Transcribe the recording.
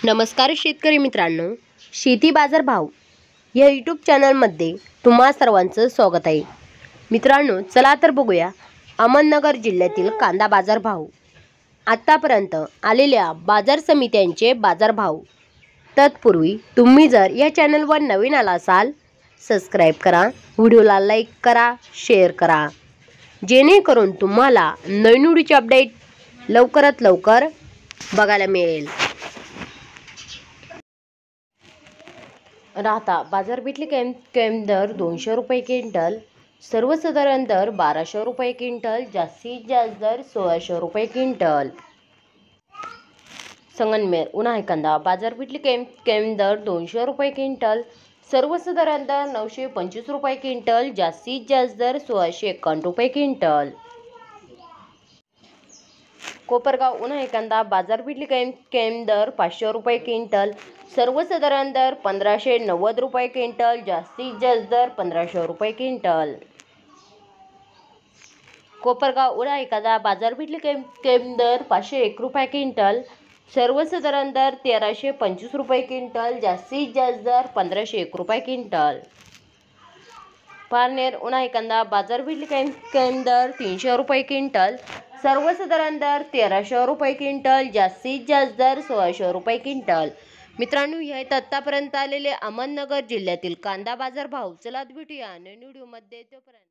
नमस्कार शेतकरी मित्रांनो, शेती बाजार भाव या यूट्यूब चॅनलमध्ये तुम्हा सर्वांचं स्वागत आहे। मित्रांनो, चला तर बघूया अहमदनगर जिल्ह्यातील कांदा बाजार भाव, आतापर्यंत आलेल्या बाजार समित्यांचे बाजार भाव। तत्पूर्वी तुम्ही जर या चॅनलवर नवीन आला असाल, सबस्क्राइब करा, व्हिडिओला लाईक करा, शेअर करा, जेणेकरून तुम्हाला नवीन व्हिडिओचे अपडेट लवकरात लवकर बघायला मिळेल। राहता बाजारपेठले कॅम दर 200 रुपये क्विंटल, सर्वसाधारण दर 1200 रुपये क्विंटल, जास्तीत जास्त दर 1600 रुपये क्विंटल। संगमनेर उन्हाळी कांदा बाजारपेठले कॅम दर 200 रुपये क्विंटल, सर्वसाधारण दर 925 रुपये क्विंटल, जास्तीत जास्त दर 1651 रुपये क्विंटल। कोपरगाव उन्हाळी कांदा बाजारपेठले कॅम दर 500 रुपये क्विंटल, सर्वसाधारण दर 1590 रुपये क्विंटल, जास्तीत जास्त दर 1500 रुपये क्विंटल। कोपरगाव उन्हाळी कांदा बाजारपेठले कॅम दर 501 रुपये क्विंटल, सर्वसाधारण दर 1325 रुपये क्विंटल, जास्तीत जास्त दर 1501 रुपये क्विंटल। पारनेर उन्हाळी कांदा बाजारपेठले कॅम दर 300 रुपये क्विंटल, सर्वसाधारण दर 1300 रुपये क्विंटल, जास्तीत जास्त दर 1600 रुपये क्विंटल। मित्रांनो, हे आहेत आतापर्यंत आलेले अहमदनगर जिल्ह्यातील कांदा बाजार भाव। चला भेटूया नवीन व्हिडिओमध्ये, तोपर्यंत